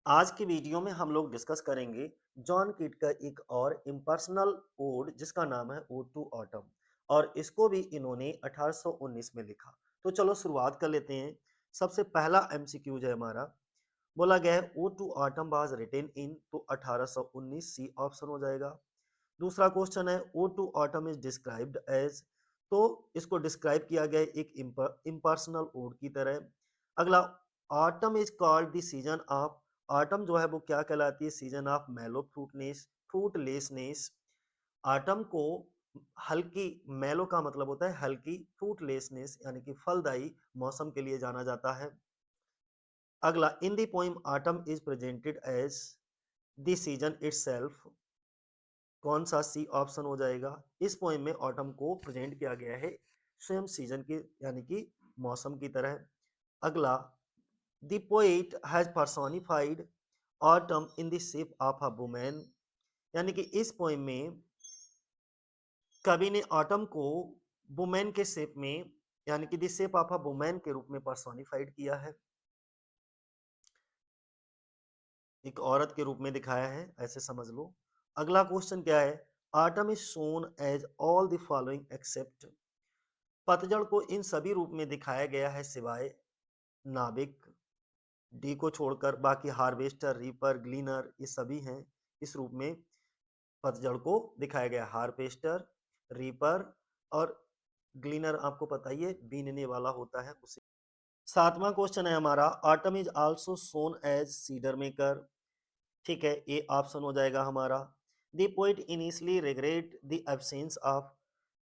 आज की वीडियो में हम लोग डिस्कस करेंगे जॉन कीट का एक और इम्पर्सनल ओड जिसका नाम है ओड टू ऑटम और इसको भी इन्होंने 1819 में लिखा। तो चलो शुरुआत कर लेते हैं। सबसे पहला एमसीक्यूज है हमारा। बोला गया है ode to autumn was written in, तो 1819 सी ऑप्शन हो जाएगा। दूसरा क्वेश्चन है ode to autumn is described as, तो इसको डिस्क्राइब किया गया है एक इम्पर्सनल ओड की तरह। अगला, autumn is called the season of, autumn जो है वो क्या कहलाती है? सीजन ऑफ मेलो फ्रूटनेस, फ्रूटलेसनेस। ऑटम को हल्की, मेलो का मतलब होता है हल्की, फ्रूटलेसनेस यानी कि फलदायी मौसम के लिए जाना जाता है। अगला, in the poem autumn is presented as the season itself, कौन सा? सी ऑप्शन हो जाएगा। इस पोइम में ऑटम को प्रेजेंट किया गया है स्वयं सीजन के यानी कि मौसम की तरह। अगला, the poet has personified autumn in the shape of a women, यानी कि इस पोइम में कवि ने ऑटम को वुमेन के शेप में यानी कि the shape of a women के रूप में पर्सोनिफाइड किया है, एक औरत के रूप में दिखाया है, ऐसे समझ लो। अगला क्वेश्चन क्या है? Autumn is shown as all the following except, पतझड़ को इन सभी रूप में दिखाया गया है सिवाय नाविक, डी को छोड़कर बाकी हार्वेस्टर, रीपर, ग्लीनर ये सभी हैं इस रूप में। पतझड़ को दिखाया गया हार्वेस्टर, रीपर और ग्लीनर, आपको पता ही है बीनने वाला होता है उसे। सातवां क्वेश्चन है हमारा, autumn is also shown as cider maker, ठीक है, ए ऑप्शन हो जाएगा हमारा। The poet initially regret the absence of,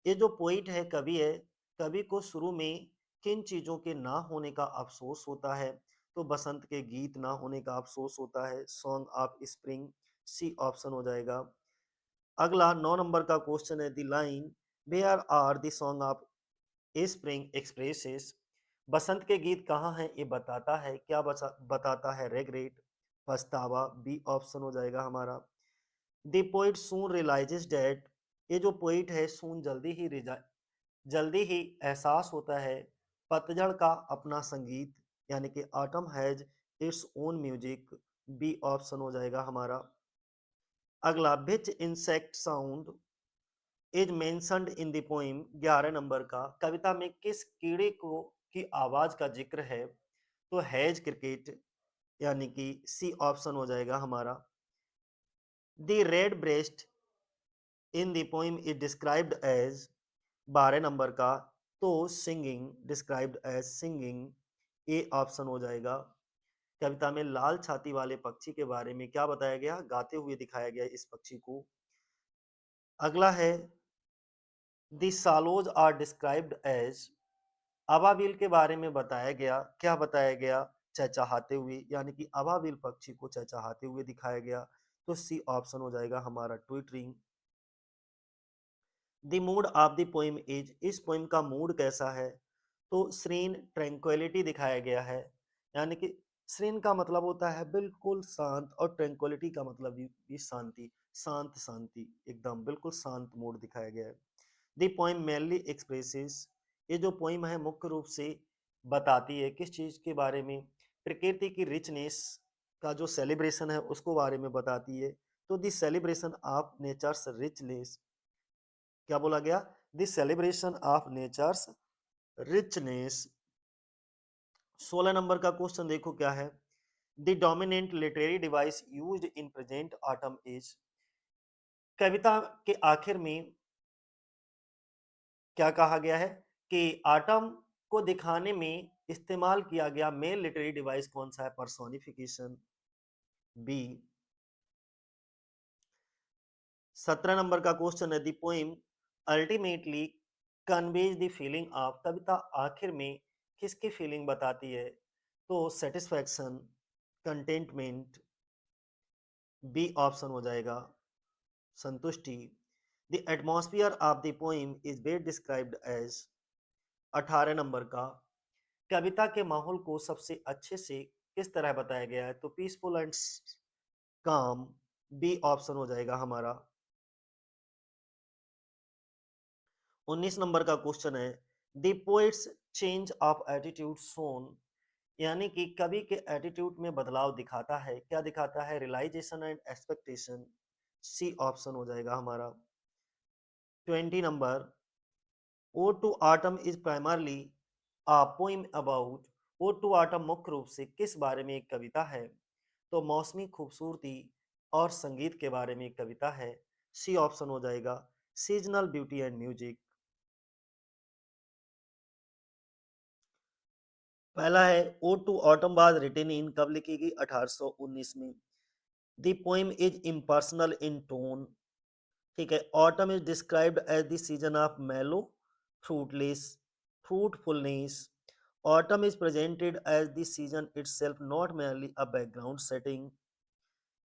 ये जो पोइट है, कवि है, कवि को शुरू में किन चीजों के ना होने का अफसोस होता है? तो बसंत के गीत ना होने का अफसोस होता है, song of spring, C option हो जाएगा। अगला 9 नंबर का क्वेश्चन है, the line where are the song of spring expresses, बसंत के गीत कहाँ हैं ये बताता है, क्या बताता है? रेग्रेट, पछतावा, बी ऑप्शन हो जाएगा हमारा। The poet soon realises that, ये जो पोइट है सून जल्दी ही एहसास होता है पतझड़ का अपना संगीत, यानी कि autumn has its own music, B option हो जाएगा हमारा। अगला, which insect sound is mentioned in the poem, 11 number का, कविता में किस कीड़े को की आवाज का जिक्र है? तो हैज क्रिकेट, यानी कि सी ऑप्शन हो जाएगा हमारा। The red breast in the poem is described as, 12 number का, तो singing, described as singing, A option हो जाएगा। कविता में लाल छाती वाले पक्षी के बारे में क्या बताया गया? गाते हुए दिखाया गया इस पक्षी को। अगला है, द सालोज आर डिस्क्राइब्ड एज, अबाबिल के बारे में बताया गया, क्या बताया गया? चहचहाते हुए, यानी कि अबाबिल पक्षी को चहचहाते हुए दिखाया गया, तो सी ऑप्शन हो जाएगा हमारा, twittering. The mood off the poem is, इस पोइम का मूड कैसा है? तो सीरीन, ट्रैंक्विलिटी दिखाया गया है, यानी कि सीरीन का मतलब होता है बिल्कुल शांत और ट्रैंक्विलिटी का मतलब भी शांति, शांत शांति, एकदम बिल्कुल शांत मूड दिखाया गया है। द पोइम मेनली एक्सप्रेसेस, ये जो पोइम है मुख्य रूप से बताती है किस चीज के बारे में? प्रकृति की रिचनेस का जो सेलिब्रेशन है उसको बारे में बताती है, तो the celebration of nature's richness, क्या बोला गया? The celebration of nature's richness. 16 number का क्वेश्चन देखो क्या है, the dominant literary device used in present autumn is, कविता के आखिर में क्या कहा गया है कि ऑटम को दिखाने में इस्तेमाल किया गया मेन लिटरेरी डिवाइस कौन सा है? Personification, B. 17 नंबर का क्वेश्चन है, the poem ultimately conveys the feeling of, कविता आखिर में किसकी फीलिंग बताती है? तो सेटिस्फैक्शन, कंटेंटमेंट, बी ऑप्शन हो जाएगा, संतुष्टि। The atmosphere of the poem is best described as, 18 number का, कविता के माहौल को सबसे अच्छे से किस तरह बताया गया है? तो peaceful and calm, B option हो जाएगा हमारा। 19 नंबर का क्वेश्चन है, the poet's change of attitude shown, यानी कि कवि के एटीट्यूड में बदलाव दिखाता है। क्या दिखाता है? Realisation and expectation. C option हो जाएगा हमारा। 20 number, O to autumn is primarily a poem about. O to autumn मुख्य रूप से किस बारे में एक कविता है? तो मौसमी खूबसूरती और संगीत के बारे में एक कविता है। सी ऑप्शन हो जाएगा। Seasonal beauty and music. पहला है, O to autumn was written in, कब लिखी गई? 1819 में। The poem is impersonal in tone. ठीक है। Autumn is described as the season of mellow fruitless fruitfulness. Autumn is presented as the season itself, not merely a background setting.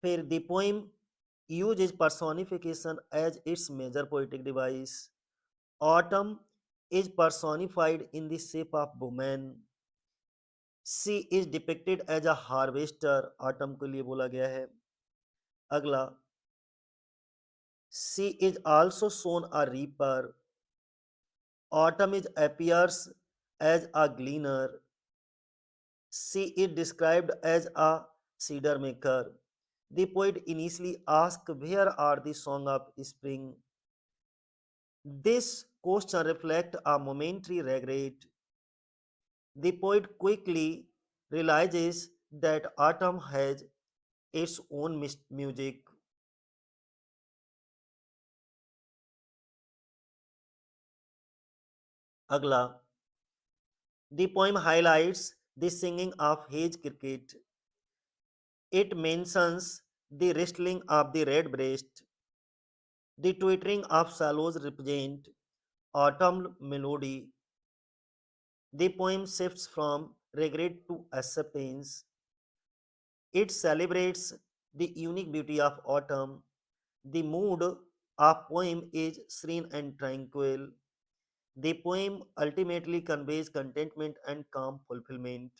फिर the poem uses personification as its major poetic device. Autumn is personified in the shape of woman. She is depicted as a harvester. Autumn के लिए बोला गया है। अगला, she is also shown a reaper. Autumn is appears as a gleaner. She is described as a cedar maker. The poet initially asked, where are the song of spring? This question reflects a momentary regret. The poet quickly realizes that autumn has its own music. अगला, the poem highlights the singing of hedge cricket. It mentions the rustling of the red breast. The twittering of swallows represent autumn melody. The poem shifts from regret to acceptance. It celebrates the unique beauty of autumn. The mood of poem is serene and tranquil. The poem ultimately conveys contentment and calm fulfillment.